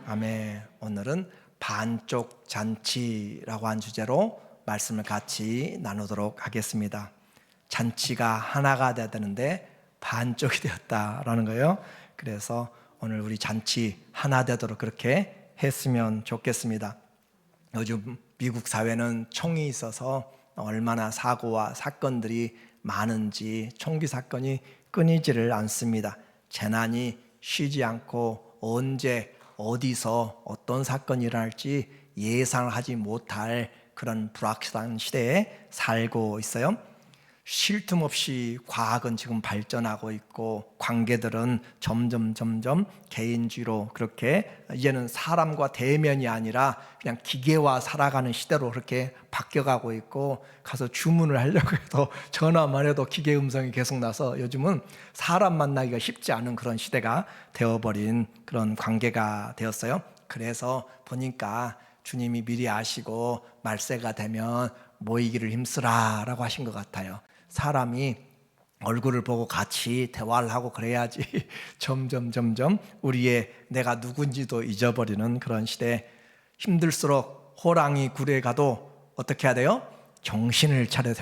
아멘. 오늘은 반쪽 잔치라고 한 주제로 말씀을 같이 나누도록 하겠습니다. 잔치가 하나가 돼야 되는데 반쪽이 되었다라는 거예요. 그래서 오늘 우리 잔치 하나 되도록 그렇게 했으면 좋겠습니다. 요즘 미국 사회는 총이 있어서 얼마나 사고와 사건들이 많은지 총기 사건이 끊이지를 않습니다. 재난이 쉬지 않고 언제 어디서 어떤 사건이 일어날지 예상을 하지 못할 그런 불확실한 시대에 살고 있어요. 쉴 틈 없이 과학은 지금 발전하고 있고 관계들은 점점 개인주의로 그렇게 이제는 사람과 대면이 아니라 그냥 기계와 살아가는 시대로 그렇게 바뀌어가고 있고, 가서 주문을 하려고 해도 전화만 해도 기계 음성이 계속 나서 요즘은 사람 만나기가 쉽지 않은 그런 시대가 되어버린 그런 관계가 되었어요. 그래서 보니까 주님이 미리 아시고 말세가 되면 모이기를 힘쓰라 라고 하신 것 같아요. 사람이 얼굴을 보고 같이 대화를 하고 그래야지 점점 우리의 내가 누군지도 잊어버리는 그런 시대. 힘들수록 호랑이 굴에 가도 어떻게 해야 돼요? 정신을 차려야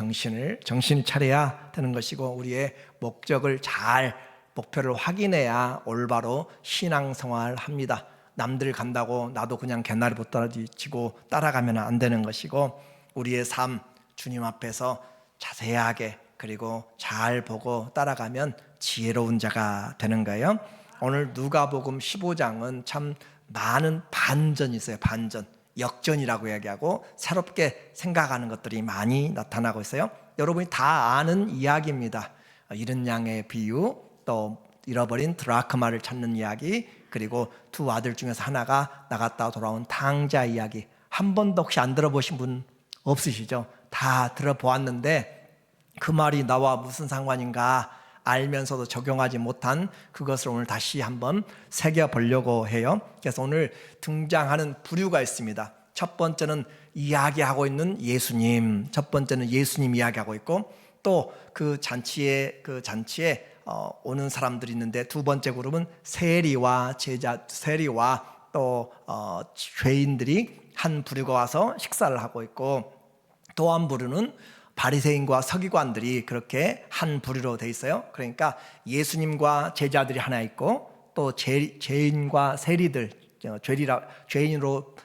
되는 것이고, 우리의 목적을 잘 목표를 확인해야 올바로 신앙생활을 합니다. 남들 간다고 나도 그냥 개나리 보따리 치고 따라가면 안 되는 것이고, 우리의 삶 주님 앞에서 자세하게 그리고 잘 보고 따라가면 지혜로운 자가 되는 거예요. 오늘 누가복음 15장은 참 많은 반전이 있어요. 반전, 역전이라고 이야기하고 새롭게 생각하는 것들이 많이 나타나고 있어요. 여러분이 다 아는 이야기입니다. 잃은 양의 비유, 또 잃어버린 드라크마를 찾는 이야기, 그리고 두 아들 중에서 하나가 나갔다 돌아온 탕자 이야기. 한 번도 혹시 안 들어보신 분 없으시죠? 다 들어보았는데 그 말이 나와 무슨 상관인가 알면서도 적용하지 못한 그것을 오늘 다시 한번 새겨보려고 해요. 그래서 오늘 등장하는 부류가 있습니다. 첫 번째는 이야기하고 있는 예수님, 첫 번째는 예수님 이야기하고 있고, 또 그 잔치에 오는 사람들이 있는데, 두 번째 그룹은 세리와 또 죄인들이 한 부류가 와서 식사를 하고 있고, 또 한 부류는 바리새인과 서기관들이 그렇게 한 부류로 돼 있어요. 그러니까 예수님과 제자들이 하나 있고, 또 죄인과 세리들, 죄인으로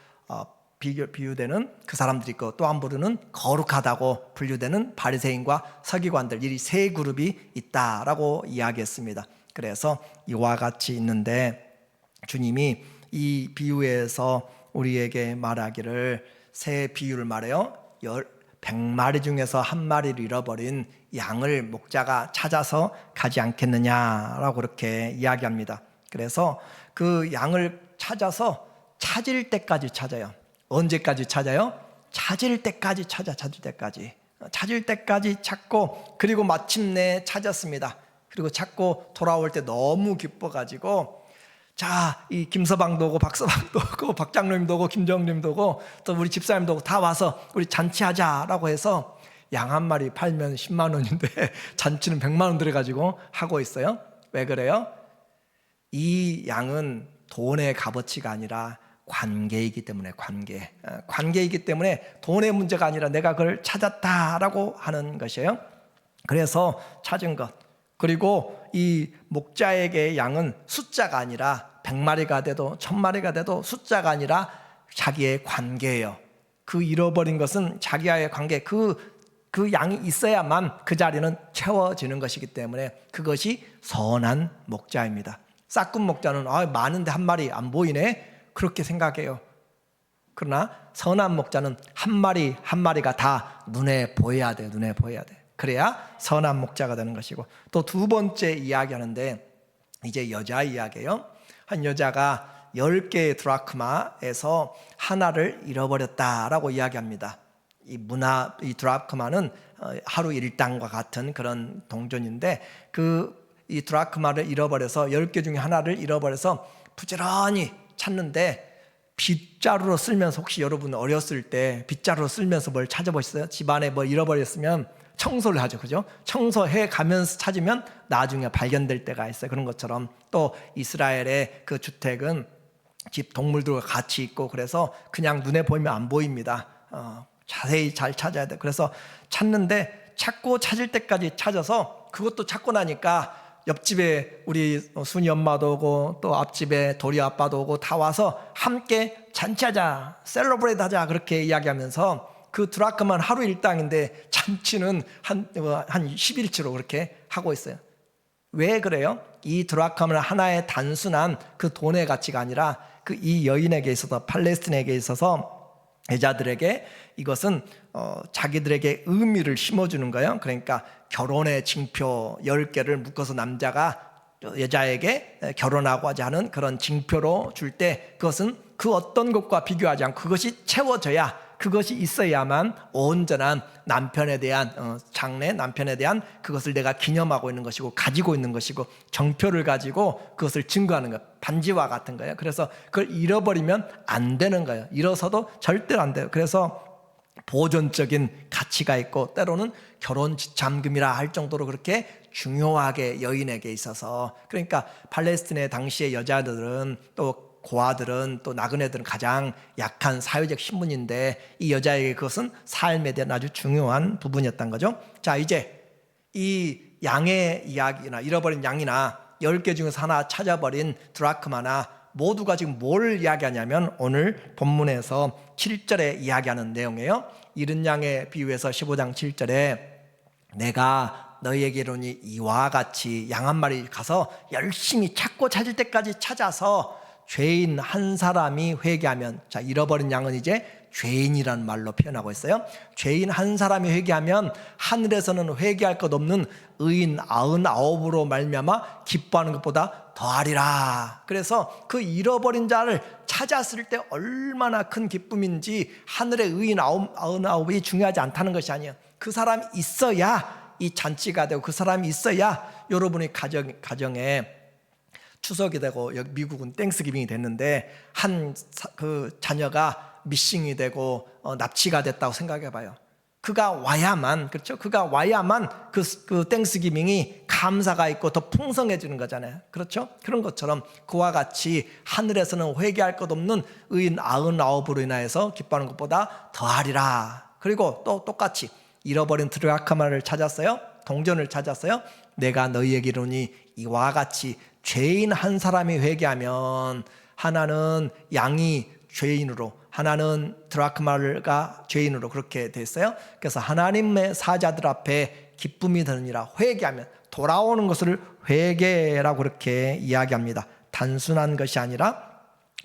비유되는 그 사람들이 있고, 또 한 부류는 거룩하다고 분류되는 바리새인과 서기관들, 이 세 그룹이 있다라고 이야기했습니다. 그래서 이와 같이 있는데, 주님이 이 비유에서 우리에게 말하기를, 새 비유를 말해요. 100마리 중에서 한 마리를 잃어버린 양을 목자가 찾아서 가지 않겠느냐라고 그렇게 이야기합니다. 그래서 그 양을 찾아서 찾을 때까지 찾아요. 언제까지 찾아요? 찾을 때까지 찾고, 그리고 마침내 찾았습니다. 그리고 찾고 돌아올 때 너무 기뻐가지고, 자, 이 김서방도 오고 박서방도 오고 박장로님도 오고 김정님도 오고 또 우리 집사님도 오고 다 와서 우리 잔치하자라고 해서 양 한 마리 팔면 10만 원인데 잔치는 100만 원 들여가지고 하고 있어요. 왜 그래요? 이 양은 돈의 값어치가 아니라 관계이기 때문에, 관계이기 때문에 돈의 문제가 아니라 내가 그걸 찾았다라고 하는 것이에요. 그래서 찾은 것, 그리고 이 목자에게 양은 숫자가 아니라 100마리가 돼도 1000마리가 돼도 숫자가 아니라 자기의 관계예요. 그 잃어버린 것은 자기와의 관계, 그 양이 있어야만 그 자리는 채워지는 것이기 때문에 그것이 선한 목자입니다. 싹군 목자는 많은데 한 마리 안 보이네 그렇게 생각해요. 그러나 선한 목자는 한 마리 한 마리가 다 눈에 보여야 돼. 그래야 선한 목자가 되는 것이고, 또 두 번째 이야기하는데 이제 여자 이야기예요. 한 여자가 10개의 드라크마에서 하나를 잃어버렸다라고 이야기합니다. 이 드라크마는 하루 일당과 같은 그런 동전인데, 이 드라크마를 잃어버려서 10개 중에 하나를 잃어버려서 부지런히 찾는데, 빗자루로 쓸면서, 혹시 여러분 어렸을 때 빗자루로 쓸면서 뭘 찾아보셨어요? 집안에 뭐 잃어버렸으면 청소를 하죠, 그죠? 청소해 가면서 찾으면 나중에 발견될 때가 있어요. 그런 것처럼 또 이스라엘의 그 주택은 집 동물들과 같이 있고, 그래서 그냥 눈에 보이면 안 보입니다. 자세히 잘 찾아야 돼. 그래서 찾는데 찾고 찾을 때까지 찾아서, 그것도 찾고 나니까 옆집에 우리 순이 엄마도 오고 또 앞집에 도리 아빠도 오고 다 와서 함께 잔치하자, 셀러브레이트 하자, 그렇게 이야기하면서 그 드라크마는 하루 일당인데 잔치는 한 10일치로 그렇게 하고 있어요. 왜 그래요? 이 드라크마는 하나의 단순한 그 돈의 가치가 아니라 그 이 여인에게 있어서, 팔레스틴에게 있어서 여자들에게 이것은 자기들에게 의미를 심어주는 거예요. 그러니까 결혼의 징표 10개를 묶어서 남자가 여자에게 결혼하고자 하는 그런 징표로 줄 때, 그것은 그 어떤 것과 비교하지 않고 그것이 채워져야, 그것이 있어야만 온전한 남편에 대한 장래 남편에 대한 그것을 내가 기념하고 있는 것이고 가지고 있는 것이고, 정표를 가지고 그것을 증거하는 것, 반지와 같은 거예요. 그래서 그걸 잃어버리면 안 되는 거예요. 잃어서도 절대로 안 돼요. 그래서 보존적인 가치가 있고, 때로는 결혼 지참금이라 할 정도로 그렇게 중요하게 여인에게 있어서, 그러니까 팔레스틴의 당시의 여자들은, 또 고아들은, 또 나그네들은 가장 약한 사회적 신분인데, 이 여자에게 그것은 삶에 대한 아주 중요한 부분이었던 거죠. 자, 이제 이 양의 이야기나 잃어버린 양이나 10개 중에서 하나 찾아버린 드라크마나 모두가 지금 뭘 이야기하냐면, 오늘 본문에서 7절에 이야기하는 내용이에요. 잃은 양의 비유에서 15장 7절에 내가 너희에게 이르노니 이와 같이 양 한 마리 가서 열심히 찾고 찾을 때까지 찾아서 죄인 한 사람이 회개하면, 자, 잃어버린 양은 이제 죄인이라는 말로 표현하고 있어요. 죄인 한 사람이 회개하면 하늘에서는 회개할 것 없는 의인 99으로 말미암아 기뻐하는 것보다 더하리라. 그래서 그 잃어버린 자를 찾았을 때 얼마나 큰 기쁨인지, 하늘의 의인 99이 중요하지 않다는 것이 아니에요. 그 사람이 있어야 이 잔치가 되고, 그 사람이 있어야 여러분의 가정에 추석이 되고, 여기 미국은 땡스기빙이 됐는데 한 그 자녀가 미싱이 되고 납치가 됐다고 생각해 봐요. 그가 와야만, 그렇죠? 그가 와야만 그 땡스기빙이 감사가 있고 더 풍성해지는 거잖아요. 그렇죠? 그런 것처럼 그와 같이 하늘에서는 회개할 것 없는 의인 99으로 인하여서 기뻐하는 것보다 더하리라. 그리고 또 똑같이 잃어버린 드라크마를 찾았어요. 동전을 찾았어요. 내가 너희에게 이르노니 이와 같이 죄인 한 사람이 회개하면, 하나는 양이 죄인으로, 하나는 드라크마가 죄인으로 그렇게 됐어요. 그래서 하나님의 사자들 앞에 기쁨이 되느니라. 회개하면, 돌아오는 것을 회개라고 그렇게 이야기합니다. 단순한 것이 아니라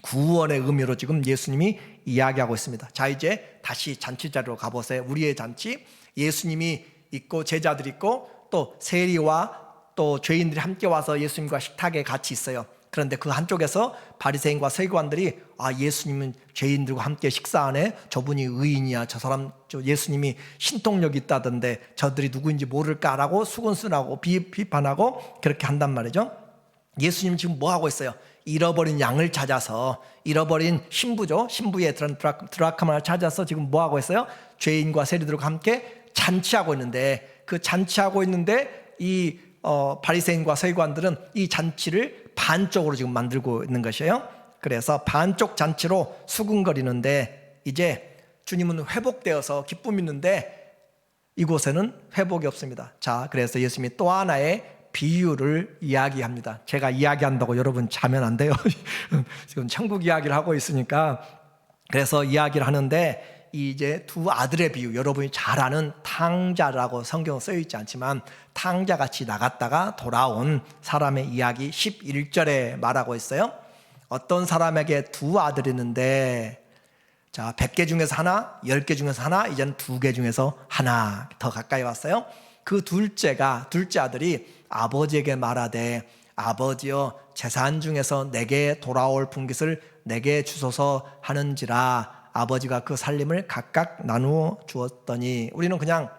구원의 의미로 지금 예수님이 이야기하고 있습니다. 자, 이제 다시 잔치 자리로 가보세요. 우리의 잔치, 예수님이 있고 제자들이 있고 또 세리와 또 죄인들이 함께 와서 예수님과 식탁에 같이 있어요. 그런데 그 한쪽에서 바리새인과 서기관들이, 예수님은 죄인들과 함께 식사하네, 저분이 의인이야, 저 사람 예수님이 신통력이 있다던데 저들이 누구인지 모를까라고 수군수하고 비판하고 그렇게 한단 말이죠. 예수님 지금 뭐 하고 있어요? 잃어버린 양을 찾아서, 잃어버린 신부죠, 신부의 드라크마를 찾아서 지금 뭐 하고 있어요? 죄인과 세리들과 함께 잔치하고 있는데, 그 잔치하고 있는데 이 바리새인과 서기관들은 이 잔치를 반쪽으로 지금 만들고 있는 것이에요. 그래서 반쪽 잔치로 수군거리는데, 이제 주님은 회복되어서 기쁨이 있는데 이곳에는 회복이 없습니다. 자, 그래서 예수님이 또 하나의 비유를 이야기합니다. 제가 이야기한다고 여러분 자면 안 돼요. 지금 천국 이야기를 하고 있으니까. 그래서 이야기를 하는데, 이제 두 아들의 비유, 여러분이 잘 아는 탕자라고 성경에 쓰여 있지 않지만 탕자같이 나갔다가 돌아온 사람의 이야기 11절에 말하고 있어요. 어떤 사람에게 두 아들이 있는데, 자, 100개 중에서 하나, 10개 중에서 하나, 이제는 2개 중에서 하나 더 가까이 왔어요. 그 둘째 아들이 아버지에게 말하되, 아버지여, 재산 중에서 내게 돌아올 분깃을 내게 주소서 하는지라. 아버지가 그 살림을 각각 나누어 주었더니. 우리는 그냥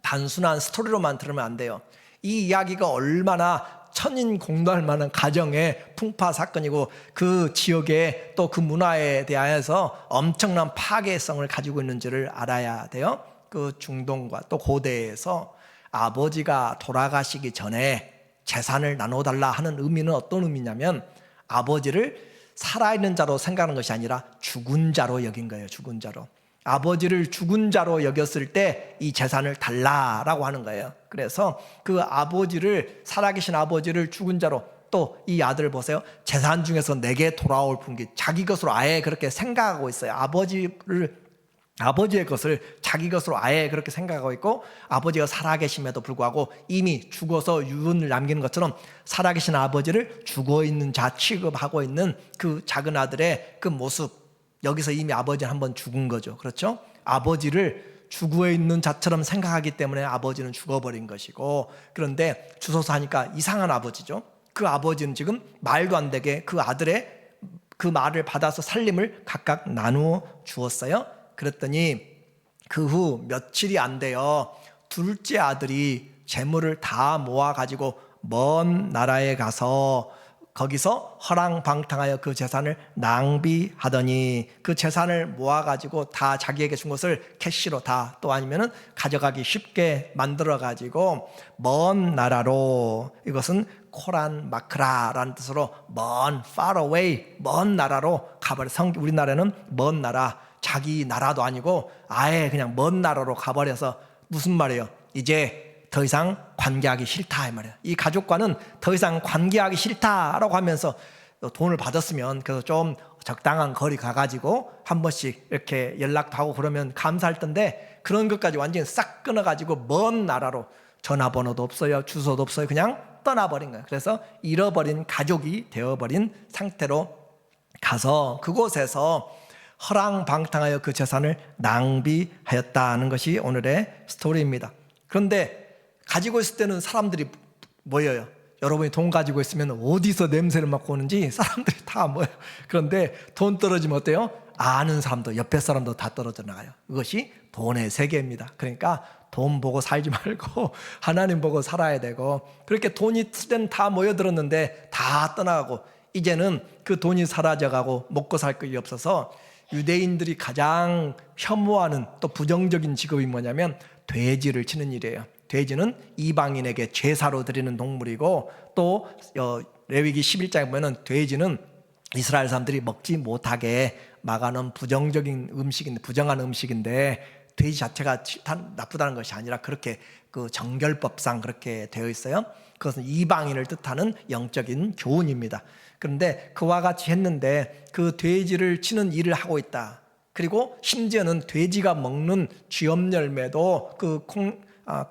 단순한 스토리로만 들으면 안 돼요. 이 이야기가 얼마나 천인공노할 만한 가정의 풍파 사건이고, 그 지역의 또 그 문화에 대하여서 엄청난 파괴성을 가지고 있는지를 알아야 돼요. 그 중동과 또 고대에서 아버지가 돌아가시기 전에 재산을 나눠달라 하는 의미는 어떤 의미냐면, 아버지를 살아있는 자로 생각하는 것이 아니라 죽은 자로 여긴 거예요. 죽은 자로. 아버지를 죽은 자로 여겼을 때 이 재산을 달라라고 하는 거예요. 그래서 그 아버지를, 살아계신 아버지를 죽은 자로, 또 이 아들 보세요. 재산 중에서 내게 돌아올 분기, 자기 것으로 아예 그렇게 생각하고 있어요. 아버지의 것을 자기 것으로 아예 그렇게 생각하고 있고, 아버지가 살아계심에도 불구하고 이미 죽어서 유언을 남기는 것처럼 살아계신 아버지를 죽어있는 자 취급하고 있는 그 작은 아들의 그 모습, 여기서 이미 아버지는 한번 죽은 거죠. 그렇죠? 아버지를 죽어있는 자처럼 생각하기 때문에 아버지는 죽어버린 것이고, 그런데 주소서 하니까 이상한 아버지죠. 그 아버지는 지금 말도 안 되게 그 아들의 그 말을 받아서 살림을 각각 나누어 주었어요. 그랬더니 그 후 며칠이 안 돼요. 둘째 아들이 재물을 다 모아가지고 먼 나라에 가서 거기서 허랑방탕하여 그 재산을 낭비하더니, 그 재산을 모아가지고 다 자기에게 준 것을 캐시로 다, 또 아니면은 가져가기 쉽게 만들어가지고 먼 나라로, 이것은 코란 마크라라는 뜻으로 먼, far away, 먼 나라로 가버려. 우리나라는 먼 나라, 자기 나라도 아니고 아예 그냥 먼 나라로 가버려서, 무슨 말이에요? 이제 더 이상 관계하기 싫다 이 말이에요. 이 가족과는 더 이상 관계하기 싫다라고 하면서 돈을 받았으면 그래서 좀 적당한 거리 가가지고 한 번씩 이렇게 연락도 하고 그러면 감사할 텐데, 그런 것까지 완전히 싹 끊어가지고 먼 나라로, 전화번호도 없어요, 주소도 없어요, 그냥 떠나버린 거예요. 그래서 잃어버린 가족이 되어버린 상태로 가서 그곳에서 허랑방탕하여 그 재산을 낭비하였다는 것이 오늘의 스토리입니다. 그런데 가지고 있을 때는 사람들이 모여요. 여러분이 돈 가지고 있으면 어디서 냄새를 맡고 오는지 사람들이 다 모여요. 그런데 돈 떨어지면 어때요? 아는 사람도, 옆에 사람도 다 떨어져 나가요. 이것이 돈의 세계입니다. 그러니까 돈 보고 살지 말고 하나님 보고 살아야 되고, 그렇게 돈이 있을 때는 다 모여들었는데 다 떠나가고, 이제는 그 돈이 사라져가고 먹고 살 것이 없어서 유대인들이 가장 혐오하는 또 부정적인 직업이 뭐냐면 돼지를 치는 일이에요. 돼지는 이방인에게 제사로 드리는 동물이고, 또 레위기 11장에 보면 돼지는 이스라엘 사람들이 먹지 못하게 막아놓은 부정한 음식인데, 돼지 자체가 나쁘다는 것이 아니라 그렇게 그 정결법상 그렇게 되어 있어요. 그것은 이방인을 뜻하는 영적인 교훈입니다. 그런데 그와 같이 했는데 그 돼지를 치는 일을 하고 있다. 그리고 심지어는 돼지가 먹는 쥐엄 열매도 그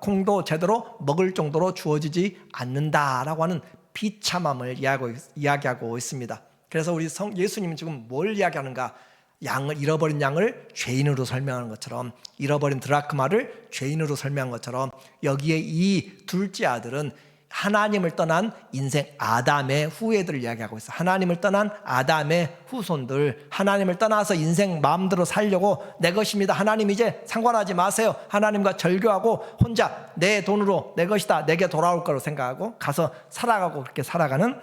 콩도 제대로 먹을 정도로 주어지지 않는다라고 하는 비참함을 이야기하고 있습니다. 그래서 우리 예수님은 지금 뭘 이야기하는가? 잃어버린 양을 죄인으로 설명하는 것처럼, 잃어버린 드라크마를 죄인으로 설명한 것처럼, 여기에 이 둘째 아들은 하나님을 떠난 인생 아담의 후예들을 이야기하고 있어요. 하나님을 떠난 아담의 후손들, 하나님을 떠나서 인생 마음대로 살려고 내 것입니다, 하나님 이제 상관하지 마세요, 하나님과 절교하고 혼자 내 돈으로 내 것이다, 내게 돌아올 거로 생각하고 가서 살아가고, 그렇게 살아가는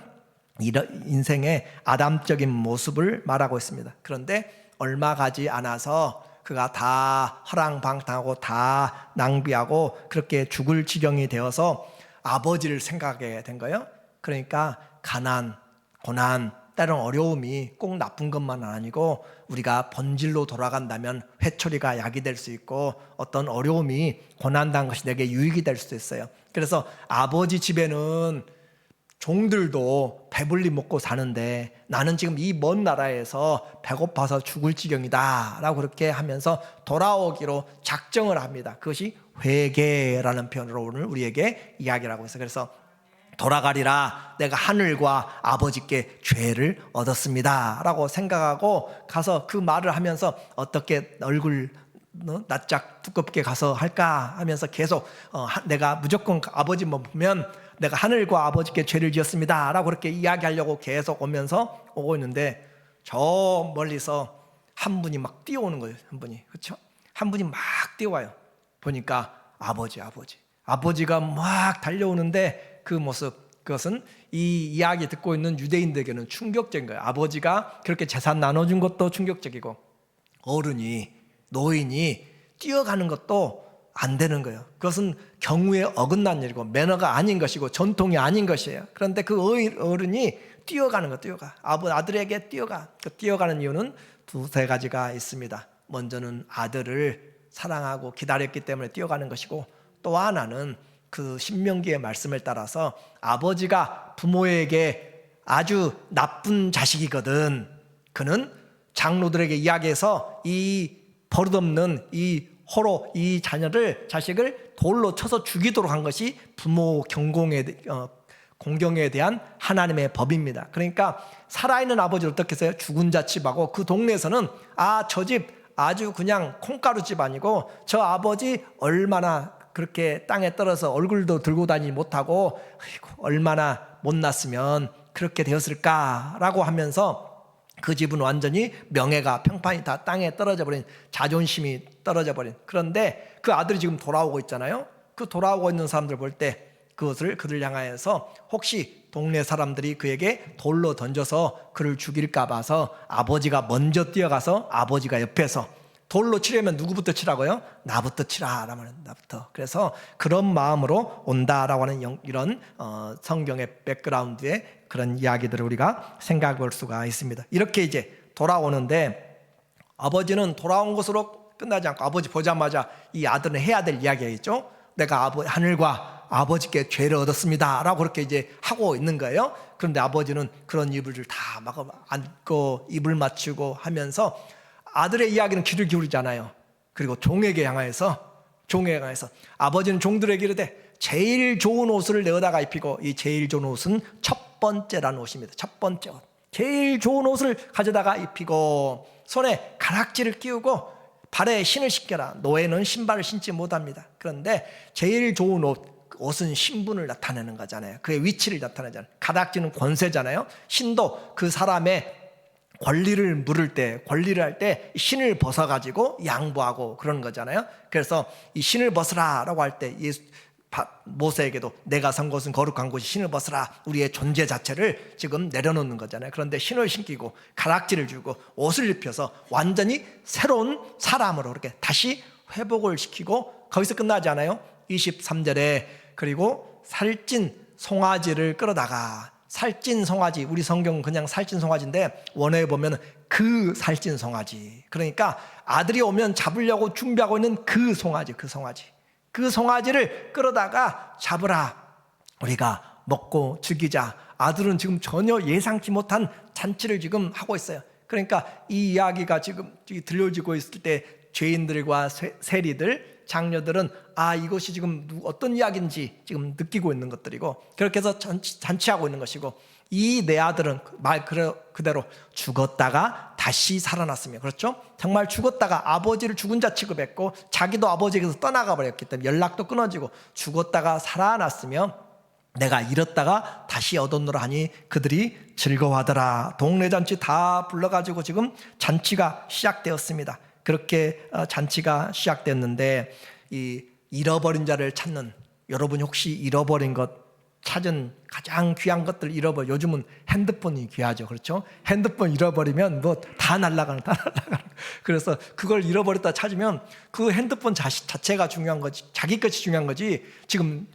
인생의 아담적인 모습을 말하고 있습니다. 그런데 얼마 가지 않아서 그가 다 허랑방탕하고 다 낭비하고 그렇게 죽을 지경이 되어서 아버지를 생각하게 된 거예요. 그러니까 가난, 고난, 때론 어려움이 꼭 나쁜 것만 아니고, 우리가 본질로 돌아간다면 회초리가 약이 될 수 있고, 어떤 어려움이, 고난당한 것이 내게 유익이 될 수도 있어요. 그래서 아버지 집에는 종들도 배불리 먹고 사는데 나는 지금 이 먼 나라에서 배고파서 죽을 지경이다 라고 그렇게 하면서 돌아오기로 작정을 합니다. 그것이 회개라는 표현으로 오늘 우리에게 이야기를 하고 있어요. 그래서 돌아가리라, 내가 하늘과 아버지께 죄를 얻었습니다 라고 생각하고 가서 그 말을 하면서 어떻게 얼굴 낯짝 두껍게 가서 할까 하면서 계속 내가 무조건 아버지만 보면 내가 하늘과 아버지께 죄를 지었습니다 라고 그렇게 이야기하려고 계속 오고 있는데, 저 멀리서 한 분이 막 뛰어오는 거예요. 한 분이, 그렇죠? 한 분이 막 뛰어와요. 보니까 아버지가 막 달려오는데 그 모습, 그것은 이 이야기 듣고 있는 유대인들에게는 충격적인 거예요. 아버지가 그렇게 재산 나눠준 것도 충격적이고, 노인이 뛰어가는 것도 안 되는 거예요. 그것은 경우에 어긋난 일이고 매너가 아닌 것이고 전통이 아닌 것이에요. 그런데 그 어른이 뛰어가는 거, 뛰어가. 아들에게 뛰어가. 그 뛰어가는 이유는 두세 가지가 있습니다. 먼저는 아들을 사랑하고 기다렸기 때문에 뛰어가는 것이고, 또 하나는 그 신명기의 말씀을 따라서 아버지가 부모에게 아주 나쁜 자식이거든. 그는 장로들에게 이야기해서 이 버릇없는 이 호로 이 자식을 돌로 쳐서 죽이도록 한 것이 부모 공경에 대한 하나님의 법입니다. 그러니까 살아있는 아버지를 어떻게 해서요? 죽은 자 칩하고 그 동네에서는 저 집 아주 그냥 콩가루 집 아니고 저 아버지 얼마나 그렇게 땅에 떨어서 얼굴도 들고 다니지 못하고 얼마나 못났으면 그렇게 되었을까라고 하면서 그 집은 완전히 명예가 평판이 다 땅에 떨어져 버린, 자존심이 떨어져 버린. 그런데 그 아들이 지금 돌아오고 있잖아요. 그 돌아오고 있는 사람들 볼 때 그들 향하여서 혹시 동네 사람들이 그에게 돌로 던져서 그를 죽일까 봐서 아버지가 먼저 뛰어가서 아버지가 옆에서 돌로 치려면 누구부터 치라고요? 나부터 치라. 라면 나부터. 그래서 그런 마음으로 온다라고 하는 이런 성경의 백그라운드에 그런 이야기들을 우리가 생각해 볼 수가 있습니다. 이렇게 이제 돌아오는데 아버지는 돌아온 것으로 끝나지 않고 아버지 보자마자 이 아들은 해야 될 이야기겠죠. 내가 하늘과 아버지께 죄를 얻었습니다 라고 그렇게 이제 하고 있는 거예요. 그런데 아버지는 그런 이불을 다 막 안고 입을 맞추고 하면서 아들의 이야기는 귀를 기울이잖아요. 그리고 종에게 향하여서 아버지는 종들에게 이르되 제일 좋은 옷을 내어다가 입히고, 이 제일 좋은 옷은 첫 번째라는 옷입니다. 첫 번째 옷. 제일 좋은 옷을 가져다가 입히고 손에 가락지를 끼우고 발에 신을 신겨라. 노예는 신발을 신지 못합니다. 그런데 제일 좋은 옷은 신분을 나타내는 거잖아요. 그의 위치를 나타내잖아요. 가락지는 권세잖아요. 신도 그 사람의 권리를 물을 때, 권리를 할 때 신을 벗어가지고 양보하고 그러는 거잖아요. 그래서 이 신을 벗으라 라고 할 때 모세에게도 내가 선 곳은 거룩한 곳이 신을 벗으라, 우리의 존재 자체를 지금 내려놓는 거잖아요. 그런데 신을 신기고 가락지를 주고 옷을 입혀서 완전히 새로운 사람으로 이렇게 다시 회복을 시키고, 거기서 끝나지 않아요. 23절에 그리고 살찐 송아지를 끌어다가, 살찐 송아지, 우리 성경은 그냥 살찐 송아지인데 원어에 보면 그 살찐 송아지, 그러니까 아들이 오면 잡으려고 준비하고 있는 그 송아지를 끌어다가 잡으라, 우리가 먹고 즐기자. 아들은 지금 전혀 예상치 못한 잔치를 지금 하고 있어요. 그러니까 이 이야기가 지금 들려지고 있을 때 죄인들과 세리들, 장녀들은 이것이 지금 어떤 이야기인지 지금 느끼고 있는 것들이고, 그렇게 해서 잔치하고 있는 것이고, 이 내 아들은 말 그대로 죽었다가 다시 살아났으며, 그렇죠? 정말 죽었다가 아버지를 죽은 자 취급했고 자기도 아버지에게서 떠나가 버렸기 때문에 연락도 끊어지고 죽었다가 살아났으며 내가 잃었다가 다시 얻었노라 하니 그들이 즐거워하더라. 동네 잔치 다 불러가지고 지금 잔치가 시작되었습니다. 그렇게 잔치가 시작됐는데 이 잃어버린 자를 찾는, 여러분이 혹시 잃어버린 것, 찾은 가장 귀한 것들 요즘은 핸드폰이 귀하죠. 그렇죠? 핸드폰 잃어버리면 뭐 다 날아가는. 그래서 그걸 잃어버렸다 찾으면 그 핸드폰 자체가 중요한 거지, 자기 것이 중요한 거지, 지금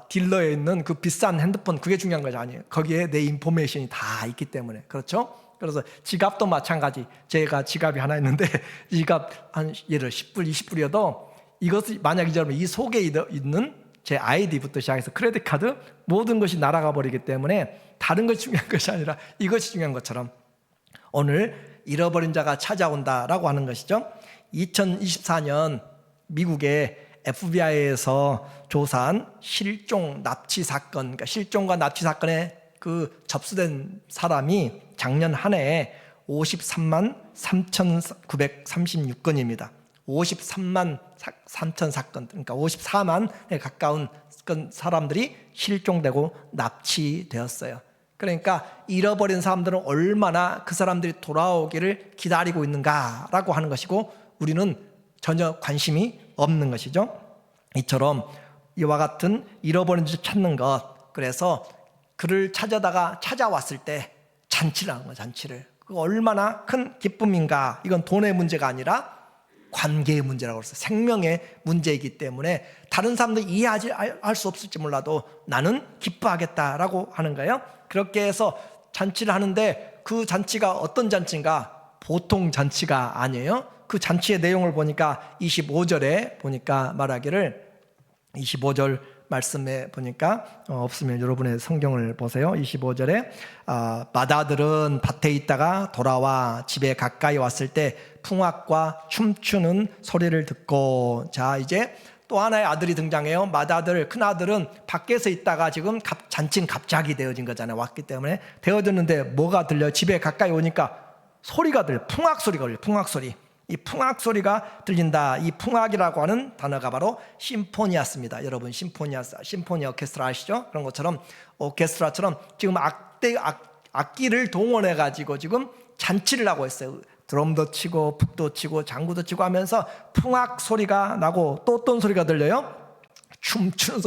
딜러에 있는 그 비싼 핸드폰 그게 중요한 것이 아니에요. 거기에 내 인포메이션이 다 있기 때문에. 그렇죠? 그래서 지갑도 마찬가지. 제가 지갑이 하나 있는데 지갑 한 예를 10불 20불이어도 이것이 만약 이 속에 있는 제 아이디부터 시작해서 크레딧 카드 모든 것이 날아가 버리기 때문에 다른 것이 중요한 것이 아니라 이것이 중요한 것처럼 오늘 잃어버린 자가 찾아온다라고 하는 것이죠. 2024년 미국의 FBI에서 조사한 실종 납치 사건, 그러니까 실종과 납치 사건에 그 접수된 사람이 작년 한 해에 53만 3,936건입니다. 53만 3천 사건, 그러니까 54만에 가까운 사람들이 실종되고 납치되었어요. 그러니까 잃어버린 사람들은 얼마나 그 사람들이 돌아오기를 기다리고 있는가라고 하는 것이고, 우리는 전혀 관심이 없는 것이죠. 이처럼 이와 같은 잃어버린 줄 찾는 것, 그래서 그를 찾아왔을 때 잔치를 하는 거예요. 잔치를. 그 얼마나 큰 기쁨인가. 이건 돈의 문제가 아니라 관계의 문제라고 했어요. 생명의 문제이기 때문에 다른 사람들이 이해하지 할 수 없을지 몰라도 나는 기뻐하겠다라고 하는 거예요. 그렇게 해서 잔치를 하는데 그 잔치가 어떤 잔치인가? 보통 잔치가 아니에요. 그 잔치의 내용을 보니까 25절에 보니까 말하기를 25절 말씀에 보니까 없으면 여러분의 성경을 보세요. 25절에 마다들은 밭에 있다가 돌아와 집에 가까이 왔을 때 풍악과 춤추는 소리를 듣고, 자 이제 또 하나의 아들이 등장해요. 맏아들, 큰아들은 밖에서 있다가 지금 잔치는 갑자기 되어진 거잖아요. 왔기 때문에 되어졌는데 뭐가 들려? 집에 가까이 오니까 소리가 들려. 풍악 소리가 들려. 풍악 소리. 이 풍악 소리가 들린다. 이 풍악이라고 하는 단어가 바로 심포니아스입니다. 여러분 심포니 오케스트라 아시죠? 그런 것처럼 오케스트라처럼 지금 악기를 동원해 가지고 지금 잔치를 하고 있어요. 드럼도 치고 북도 치고 장구도 치고 하면서 풍악 소리가 나고, 또 어떤 소리가 들려요? 춤추는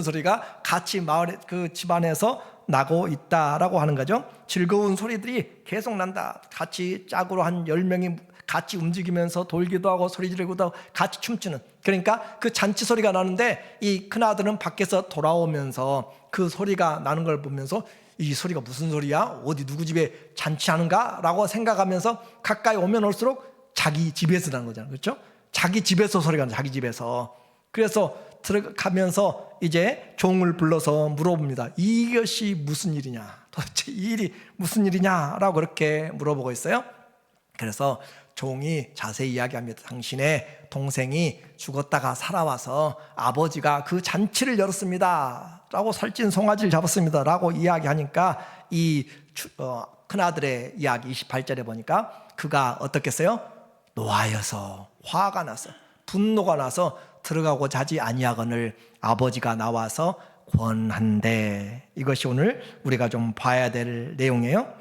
소리가 같이 마을에 그 집안에서 나고 있다라고 하는 거죠. 즐거운 소리들이 계속 난다. 같이 짝으로 한 10명이 같이 움직이면서 돌기도 하고 소리 지르기도 하고 같이 춤추는, 그러니까 그 잔치 소리가 나는데 이 큰아들은 밖에서 돌아오면서 그 소리가 나는 걸 보면서 이 소리가 무슨 소리야? 어디 누구 집에 잔치하는가? 라고 생각하면서 가까이 오면 올수록 자기 집에서 나는 거잖아요. 그렇죠? 자기 집에서 소리가 나요. 자기 집에서. 그래서 들어가면서 이제 종을 불러서 물어봅니다. 이것이 무슨 일이냐? 도대체 이 일이 무슨 일이냐? 라고 그렇게 물어보고 있어요. 그래서 종이 자세히 이야기합니다. 당신의 동생이 죽었다가 살아와서 아버지가 그 잔치를 열었습니다 라고 살찐 송아지를 잡았습니다 라고 이야기하니까 이 큰아들의 이야기 28절에 보니까 그가 어떻겠어요? 노하여서, 화가 나서, 분노가 나서 들어가고자 하지 아니하거늘 아버지가 나와서 권한대. 이것이 오늘 우리가 좀 봐야 될 내용이에요.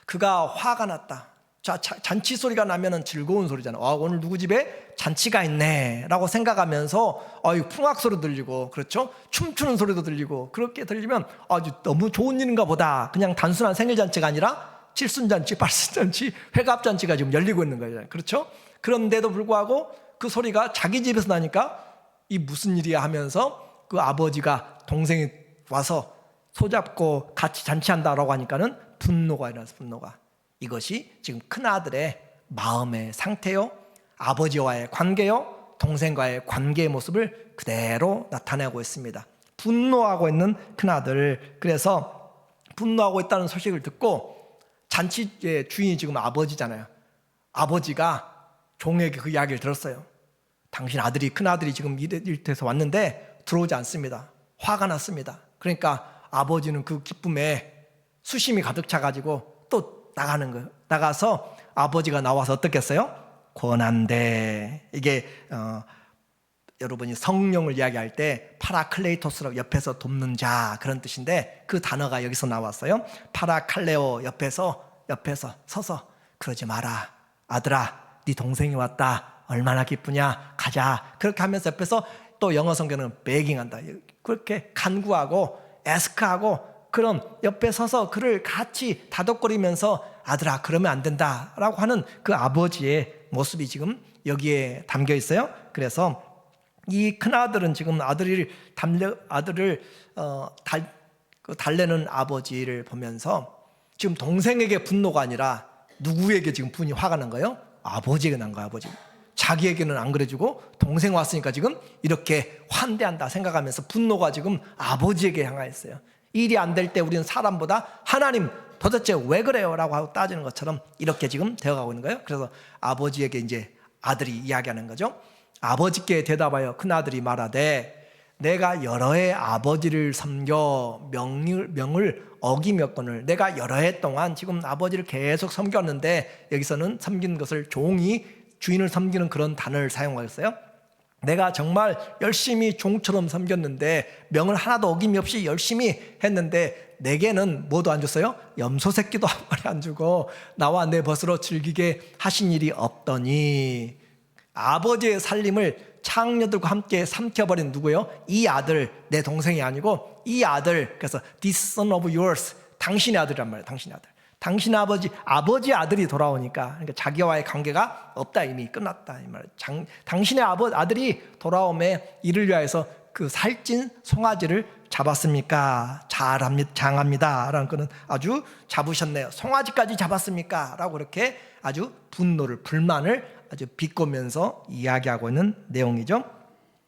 그가 화가 났다. 자, 잔치 소리가 나면은 즐거운 소리잖아. 오늘 누구 집에 잔치가 있네 라고 생각하면서 풍악 소리 들리고, 그렇죠? 춤추는 소리도 들리고, 그렇게 들리면 아주 너무 좋은 일인가 보다. 그냥 단순한 생일잔치가 아니라 칠순잔치, 팔순잔치, 회갑잔치가 지금 열리고 있는 거예요. 그렇죠? 그런데도 불구하고 그 소리가 자기 집에서 나니까 이 무슨 일이야 하면서 그 아버지가 동생이 와서 손잡고 같이 잔치한다라고 하니까는 분노가 일어나서, 분노가. 이것이 지금 큰아들의 마음의 상태요, 아버지와의 관계요, 동생과의 관계의 모습을 그대로 나타내고 있습니다. 분노하고 있는 큰아들. 그래서 분노하고 있다는 소식을 듣고, 잔치의 주인이 지금 아버지잖아요. 아버지가 종에게 그 이야기를 들었어요. 당신 아들이, 큰아들이 지금 일터에서 왔는데 들어오지 않습니다. 화가 났습니다. 그러니까 아버지는 그 기쁨에 수심이 가득 차가지고 또 나가는 거예요. 나가서 아버지가 나와서 어떻게 했어요? 권한대. 이게 여러분이 성령을 이야기할 때 파라클레이토스라고 옆에서 돕는 자, 그런 뜻인데 그 단어가 여기서 나왔어요. 파라칼레오, 옆에서 서서 그러지 마라. 아들아, 네 동생이 왔다. 얼마나 기쁘냐. 가자. 그렇게 하면서 옆에서, 또 영어 성경은 베깅한다. 그렇게 간구하고 에스크하고, 그럼 옆에 서서 그를 같이 다독거리면서 아들아 그러면 안 된다라고 하는 그 아버지의 모습이 지금 여기에 담겨 있어요. 그래서 이 큰아들은 지금 아들을 달래는 아버지를 보면서 지금 동생에게 분노가 아니라 누구에게 지금 분이 화가 난 거예요? 아버지에게 난 거예요. 아버지. 자기에게는 안 그래주고 동생 왔으니까 지금 이렇게 환대한다 생각하면서 분노가 지금 아버지에게 향하였어요. 일이 안 될 때 우리는 사람보다 하나님 도대체 왜 그래요? 라고 하고 따지는 것처럼 이렇게 지금 되어가고 있는 거예요. 그래서 아버지에게 이제 아들이 이야기하는 거죠. 아버지께 대답하여 큰아들이 말하되 내가 여러 해 아버지를 섬겨 명을 어기였거늘. 내가 여러 해 동안 지금 아버지를 계속 섬겼는데, 여기서는 섬긴 것을 종이 주인을 섬기는 그런 단어를 사용하였어요. 내가 정말 열심히 종처럼 섬겼는데 명을 하나도 어김이 없이 열심히 했는데 내게는 뭐도 안 줬어요? 염소 새끼도 한 마리 안 주고 나와 내 벗으로 즐기게 하신 일이 없더니. 아버지의 살림을 창녀들과 함께 삼켜버린 누구예요? 이 아들, 내 동생이 아니고 이 아들. 그래서 this son of yours, 당신의 아들이란 말이에요. 당신의 아들. 당신의 아버지 아들이 돌아오니까, 그러니까 자기와의 관계가 없다, 이미 끝났다 이 말. 당신의 아들이 돌아옴에 이를 위하여서 그 살찐 송아지를 잡았습니까? 장합니다 라는 거는 아주 잡으셨네요. 송아지까지 잡았습니까? 라고 그렇게 아주 불만을 아주 비꼬면서 이야기하고 있는 내용이죠.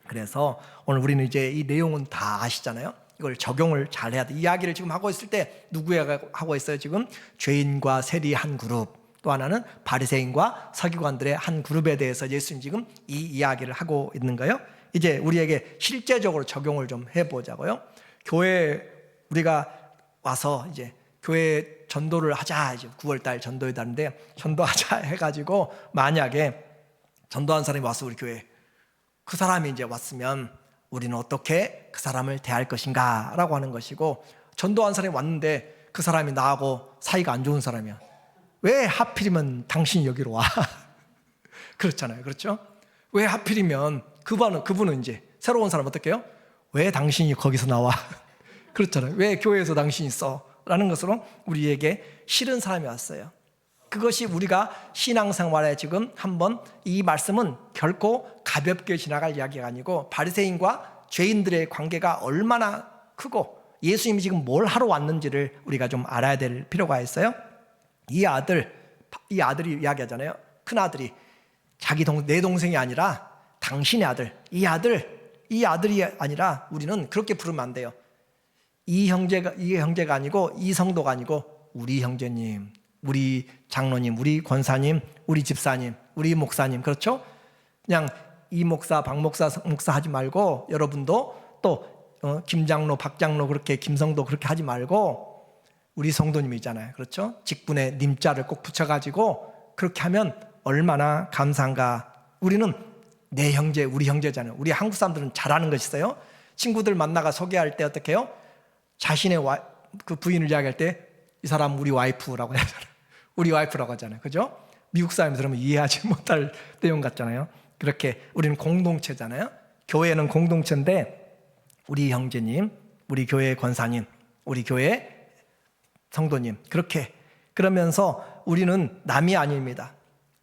그래서 오늘 우리는 이제 이 내용은 다 아시잖아요. 이걸 적용을 잘 해야 돼. 이야기를 지금 하고 있을 때 누구야 하고 있어요? 지금 죄인과 세리 한 그룹, 또 하나는 바리새인과 서기관들의 한 그룹에 대해서 예수님 지금 이 이야기를 하고 있는 거예요. 이제 우리에게 실제적으로 적용을 좀 해보자고요. 교회 우리가 와서 이제 교회 전도를 하자, 이제 9월달 전도의 달인데 전도하자 해가지고 만약에 전도한 사람이 왔어 우리 교회, 그 사람이 이제 왔으면 우리는 어떻게 그 사람을 대할 것인가 라고 하는 것이고, 전도한 사람이 왔는데 그 사람이 나하고 사이가 안 좋은 사람이야. 왜 하필이면 당신이 여기로 와? 그렇잖아요. 그렇죠? 왜 하필이면 그분은 이제 새로운 사람 어떻게 해요? 왜 당신이 거기서 나와? 그렇잖아요. 왜 교회에서 당신이 있어? 라는 것으로 우리에게 싫은 사람이 왔어요. 그것이 우리가 신앙생활에 지금 한번, 이 말씀은 결코 가볍게 지나갈 이야기가 아니고 바리새인과 죄인들의 관계가 얼마나 크고 예수님이 지금 뭘 하러 왔는지를 우리가 좀 알아야 될 필요가 있어요. 이 아들이 이야기하잖아요. 큰 아들이 내 동생이 아니라 당신의 아들, 이 아들이 아니라 우리는 그렇게 부르면 안 돼요. 이 형제가 아니고, 이 성도가 아니고, 우리 형제님, 우리 장로님, 우리 권사님, 우리 집사님, 우리 목사님, 그렇죠? 그냥 이 목사, 박 목사 하지 말고, 여러분도 또 김 장로, 박 장로, 그렇게 김성도 그렇게 하지 말고, 우리 성도님이잖아요. 그렇죠? 직분에 님자를 꼭 붙여가지고 그렇게 하면 얼마나 감사한가. 우리는 내 형제, 우리 형제잖아요. 우리 한국 사람들은 잘하는 것이 있어요. 친구들 만나가 소개할 때 어떻게 해요? 자신의 그 부인을 이야기할 때 이 사람 우리 와이프라고 하잖아요. 우리 와이프라고 하잖아요. 그죠? 미국 사람이 들으면 이해하지 못할 내용 같잖아요. 그렇게 우리는 공동체잖아요. 교회는 공동체인데 우리 형제님, 우리 교회 권사님, 우리 교회 성도님, 그렇게 그러면서 우리는 남이 아닙니다.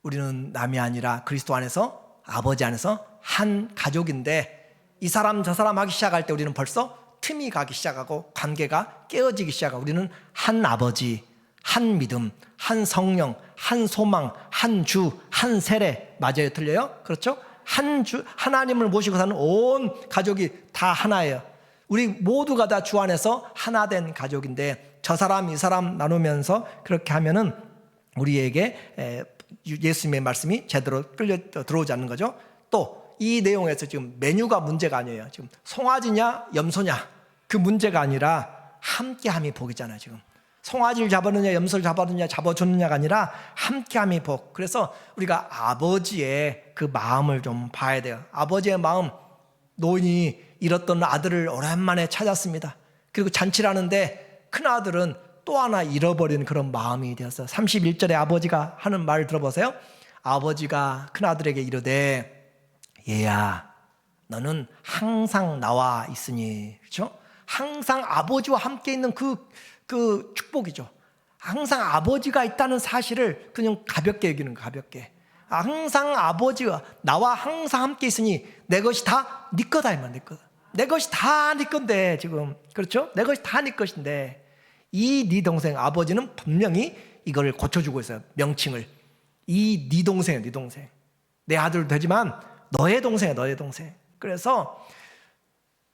우리는 남이 아니라 그리스도 안에서, 아버지 안에서 한 가족인데, 이 사람 저 사람 하기 시작할 때 우리는 벌써 틈이 가기 시작하고 관계가 깨어지기 시작하고, 우리는 한 아버지, 한 믿음, 한 성령, 한 소망, 한 주, 한 세례. 맞아요? 틀려요? 그렇죠? 한 주, 하나님을 모시고 사는 온 가족이 다 하나예요. 우리 모두가 다 주 안에서 하나 된 가족인데, 저 사람 이 사람 나누면서 그렇게 하면은 우리에게 예수님의 말씀이 제대로 끌려 들어오지 않는 거죠. 또 이 내용에서 지금 메뉴가 문제가 아니에요. 지금 송아지냐 염소냐 그 문제가 아니라 함께함이 복이잖아요. 지금 송아지를 잡았느냐 염소를 잡았느냐 잡아줬느냐가 아니라 함께함이 복. 그래서 우리가 아버지의 그 마음을 좀 봐야 돼요. 아버지의 마음, 노인이 잃었던 아들을 오랜만에 찾았습니다. 그리고 잔치를 하는데 큰 아들은 또 하나 잃어버린 그런 마음이 되었어요. 31절에 아버지가 하는 말을 들어보세요. 아버지가 큰 아들에게 이르되, 얘야 너는 항상 나와 있으니. 그렇죠? 항상 아버지와 함께 있는 그 축복이죠. 항상 아버지가 있다는 사실을 그냥 가볍게 여기는 거예요. 가볍게. 항상 아버지가 나와 항상 함께 있으니 내 것이 다 네 거다. 이 말, 내 거다. 내 것이 다 네 건데 지금. 그렇죠? 내 것이 다 네 것인데, 이 네 동생 아버지는 분명히 이걸 고쳐주고 있어요. 명칭을. 이 네 동생이야, 네 동생. 내 아들도 되지만 너의 동생이야, 너의 동생. 그래서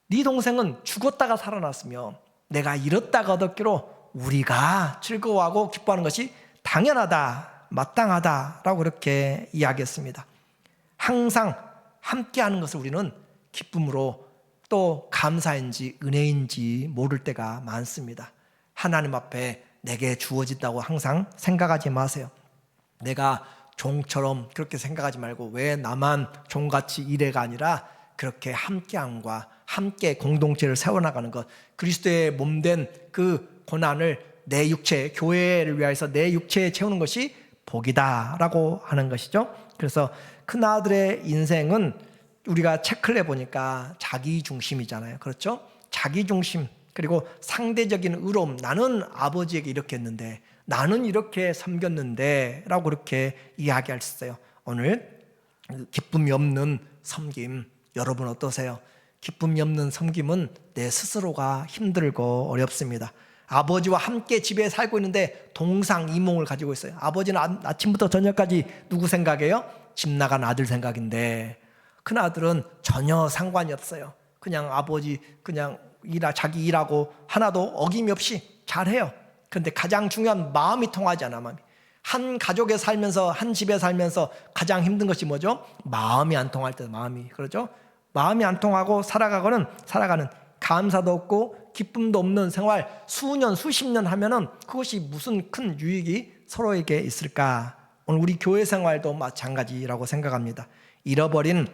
네 동생은 죽었다가 살아났으며 내가 잃었다가 얻었기로 우리가 즐거워하고 기뻐하는 것이 당연하다, 마땅하다라고 그렇게 이야기했습니다. 항상 함께하는 것을 우리는 기쁨으로, 또 감사인지 은혜인지 모를 때가 많습니다. 하나님 앞에 내게 주어진다고 항상 생각하지 마세요. 내가 종처럼 그렇게 생각하지 말고, 왜 나만 종같이 일해가 아니라 그렇게 함께함과 함께 공동체를 세워나가는 것, 그리스도의 몸된 그 고난을 내 육체, 교회를 위해서 내 육체에 채우는 것이 복이다라고 하는 것이죠. 그래서 큰아들의 인생은 우리가 체크를 해보니까 자기 중심이잖아요. 그렇죠? 자기 중심, 그리고 상대적인 의로움. 나는 아버지에게 이렇게 했는데, 나는 이렇게 섬겼는데 라고 그렇게 이야기할 수 있어요. 오늘 기쁨이 없는 섬김, 여러분 어떠세요? 기쁨이 없는 섬김은 내 스스로가 힘들고 어렵습니다. 아버지와 함께 집에 살고 있는데 동상이몽을 가지고 있어요. 아버지는 아침부터 저녁까지 누구 생각해요? 집 나간 아들 생각인데 큰 아들은 전혀 상관이 없어요. 그냥 아버지 그냥 자기 일하고 하나도 어김이 없이 잘해요. 그런데 가장 중요한 마음이 통하지 않아. 마음이. 한 가족에 살면서 한 집에 살면서 가장 힘든 것이 뭐죠? 마음이 안 통할 때 마음이 그렇죠? 마음이 안 통하고 살아가는 감사도 없고 기쁨도 없는 생활 수년 수십 년 하면은 그것이 무슨 큰 유익이 서로에게 있을까? 오늘 우리 교회 생활도 마찬가지라고 생각합니다. 잃어버린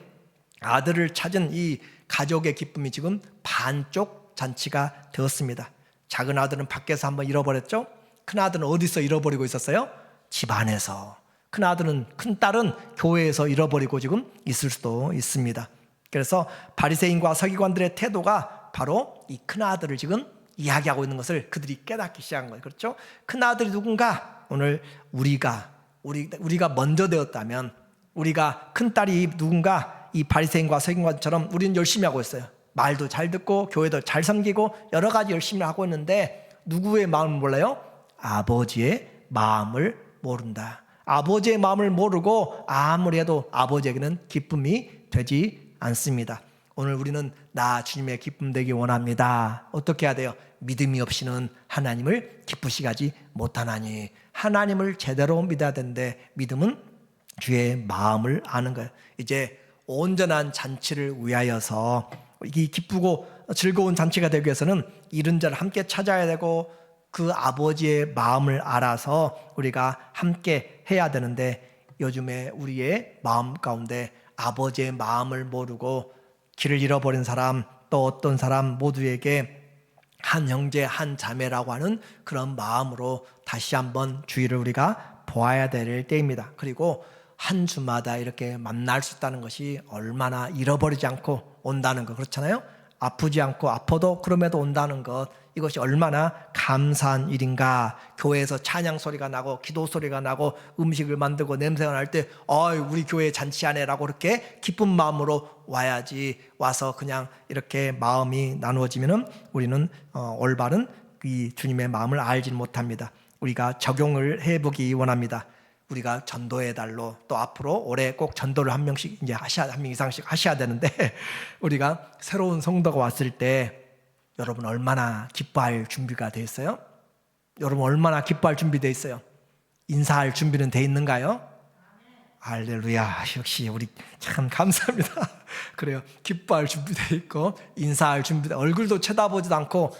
아들을 찾은 이 가족의 기쁨이 지금 반쪽 잔치가 되었습니다. 작은 아들은 밖에서 한번 잃어버렸죠. 큰 아들은 어디서 잃어버리고 있었어요? 집 안에서. 큰 딸은 교회에서 잃어버리고 지금 있을 수도 있습니다. 그래서 바리새인과 서기관들의 태도가 바로 이 큰 아들을 지금 이야기하고 있는 것을 그들이 깨닫기 시작한 거예요. 그렇죠? 큰 아들이 누군가? 오늘 우리가 먼저 되었다면, 우리가 큰 딸이 누군가 이 바리새인과 서기관처럼 우리는 열심히 하고 있어요. 말도 잘 듣고 교회도 잘 섬기고 여러 가지 열심히 하고 있는데 누구의 마음을 몰라요? 아버지의 마음을 모른다. 아버지의 마음을 모르고 아무리 해도 아버지에게는 기쁨이 되지 않습니다. 오늘 우리는 나 주님의 기쁨 되기 원합니다. 어떻게 해야 돼요? 믿음이 없이는 하나님을 기쁘시게 하지 못하나니. 하나님을 제대로 믿어야 되는데 믿음은 주의 마음을 아는 거예요. 이제 온전한 잔치를 위하여서 이 기쁘고 즐거운 잔치가 되기 위해서는 이른 자를 함께 찾아야 되고 그 아버지의 마음을 알아서 우리가 함께 해야 되는데 요즘에 우리의 마음 가운데 아버지의 마음을 모르고 길을 잃어버린 사람 또 어떤 사람 모두에게 한 형제 한 자매라고 하는 그런 마음으로 다시 한번 주의를 우리가 보아야 될 때입니다. 그리고 한 주마다 이렇게 만날 수 있다는 것이 얼마나 잃어버리지 않고 온다는 것 그렇잖아요. 아프지 않고 아파도 그럼에도 온다는 것 이것이 얼마나 감사한 일인가. 교회에서 찬양 소리가 나고 기도 소리가 나고 음식을 만들고 냄새가 날 때 우리 교회 잔치하네 라고 그렇게 기쁜 마음으로 와야지. 와서 그냥 이렇게 마음이 나누어지면은 우리는 올바른 이 주님의 마음을 알지 못합니다. 우리가 적용을 해보기 원합니다. 우리가 전도의 달로 또 앞으로 올해 꼭 전도를 한 명씩 이제 한 명 이상씩 하셔야 되는데 우리가 새로운 성도가 왔을 때 여러분 얼마나 기뻐할 준비가 돼 있어요? 여러분 얼마나 기뻐할 준비돼 있어요? 인사할 준비는 돼 있는가요? 할렐루야. 역시 우리 참 감사합니다. 그래요. 기뻐할 준비돼 있고 인사할 준비돼 얼굴도 쳐다보지도 않고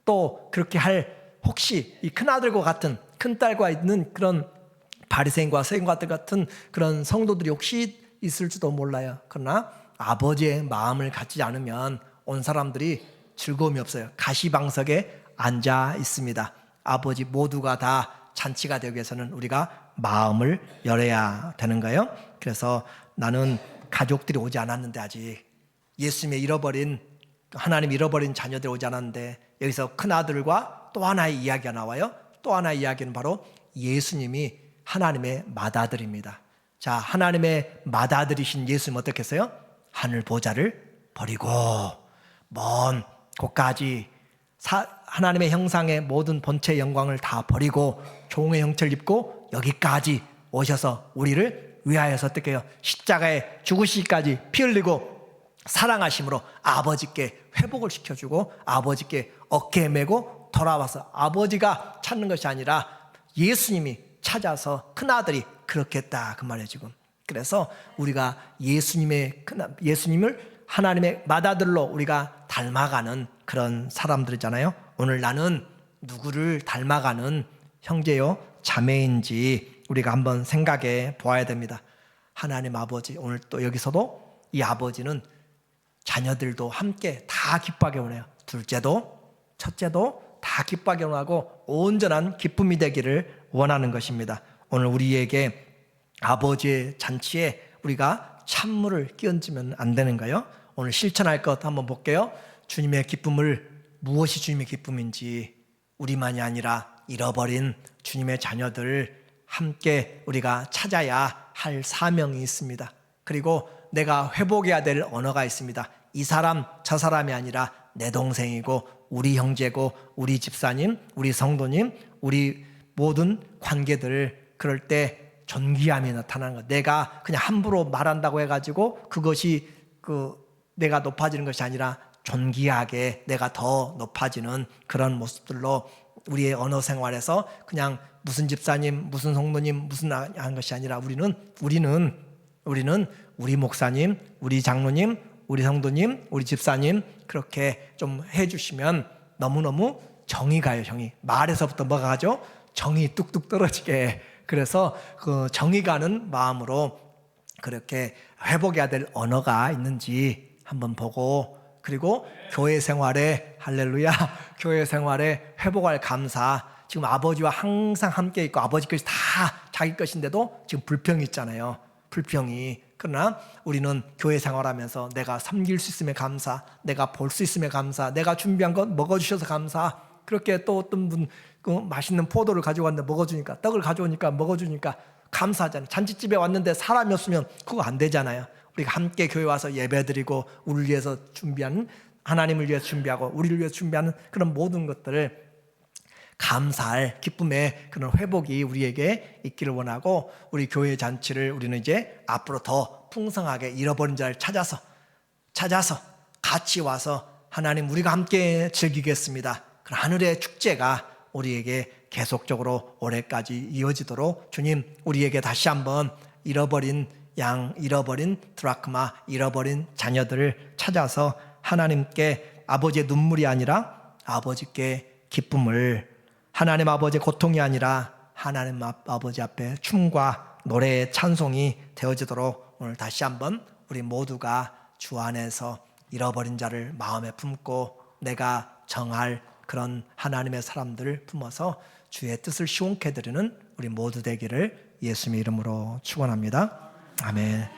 또 그렇게 할 혹시 이 큰아들과 같은 큰딸과 있는 그런 바리새인과 서기관들 같은 그런 성도들이 혹시 있을지도 몰라요. 그러나 아버지의 마음을 갖지 않으면 온 사람들이 즐거움이 없어요. 가시방석에 앉아 있습니다. 아버지 모두가 다 잔치가 되기 위해서는 우리가 마음을 열어야 되는 거예요. 그래서 나는 가족들이 오지 않았는데 아직 예수님의 하나님 잃어버린 자녀들이 오지 않았는데 여기서 큰아들과 또 하나의 이야기가 나와요. 또 하나의 이야기는 바로 예수님이 하나님의 맏아들입니다. 자, 하나님의 맏아들이신 예수님 어떻게 했어요? 하늘 보좌를 버리고 먼 곳까지 하나님의 형상의 모든 본체의 영광을 다 버리고 종의 형체를 입고 여기까지 오셔서 우리를 위하여서 어떻게 해요? 십자가에 죽으시기까지 피 흘리고 사랑하심으로 아버지께 회복을 시켜주고 아버지께 어깨에 메고 돌아와서 아버지가 찾는 것이 아니라 예수님이 찾아서 큰아들이 그렇게 했다 그 말이에요 지금. 그래서 우리가 예수님을 하나님의 맏아들로 우리가 닮아가는 그런 사람들이잖아요. 오늘 나는 누구를 닮아가는 형제요 자매인지 우리가 한번 생각해 보아야 됩니다. 하나님 아버지, 오늘 또 여기서도 이 아버지는 자녀들도 함께 다 기뻐하게 원해요. 둘째도 첫째도 다 기뻐하게 원하고 온전한 기쁨이 되기를 원하는 것입니다. 오늘 우리에게 아버지의 잔치에 우리가 찬물을 끼얹으면 안 되는가요? 오늘 실천할 것 한번 볼게요. 주님의 기쁨을 무엇이 주님의 기쁨인지 우리만이 아니라 잃어버린 주님의 자녀들 함께 우리가 찾아야 할 사명이 있습니다. 그리고 내가 회복해야 될 언어가 있습니다. 이 사람 저 사람이 아니라 내 동생이고 우리 형제고 우리 집사님, 우리 성도님, 우리 모든 관계들, 그럴 때 존귀함이 나타나는 것. 내가 그냥 함부로 말한다고 해가지고 그것이 내가 높아지는 것이 아니라 존귀하게 내가 더 높아지는 그런 모습들로 우리의 언어 생활에서 그냥 무슨 집사님, 무슨 성도님, 무슨 한 것이 아니라 우리는 우리 목사님, 우리 장로님, 우리 성도님, 우리 집사님 그렇게 좀 해주시면 너무너무 정이 가요. 정이. 말에서부터 뭐가 가죠? 정이 뚝뚝 떨어지게. 그래서 그 정이 가는 마음으로 그렇게 회복해야 될 언어가 있는지 한번 보고, 그리고 교회 생활에 할렐루야, 교회 생활에 회복할 감사. 지금 아버지와 항상 함께 있고 아버지 것이 다 자기 것인데도 지금 불평이 있잖아요. 불평이. 그러나 우리는 교회 생활하면서 내가 섬길 수 있음에 감사, 내가 볼 수 있음에 감사, 내가 준비한 것 먹어주셔서 감사. 그렇게 또 어떤 분 맛있는 포도를 가지고 왔는데 먹어주니까, 떡을 가져오니까 먹어주니까 감사하잖아요. 잔치집에 왔는데 사람이 없으면 그거 안 되잖아요. 우리가 함께 교회 와서 예배드리고 우리를 위해서 준비하는, 하나님을 위해서 준비하고 우리를 위해서 준비하는 그런 모든 것들을 감사할 기쁨의 그런 회복이 우리에게 있기를 원하고, 우리 교회 잔치를 우리는 이제 앞으로 더 풍성하게 잃어버린 자를 찾아서 같이 와서 하나님 우리가 함께 즐기겠습니다. 그런 하늘의 축제가 우리에게 계속적으로 올해까지 이어지도록 주님 우리에게 다시 한번 잃어버린 양, 잃어버린 드라크마, 잃어버린 자녀들을 찾아서 하나님께 아버지의 눈물이 아니라 아버지께 기쁨을, 하나님 아버지의 고통이 아니라 하나님 아버지 앞에 춤과 노래의 찬송이 되어지도록 오늘 다시 한번 우리 모두가 주 안에서 잃어버린 자를 마음에 품고 내가 정할 그런 하나님의 사람들을 품어서 주의 뜻을 시원케 드리는 우리 모두 되기를 예수님의 이름으로 축원합니다. 아멘.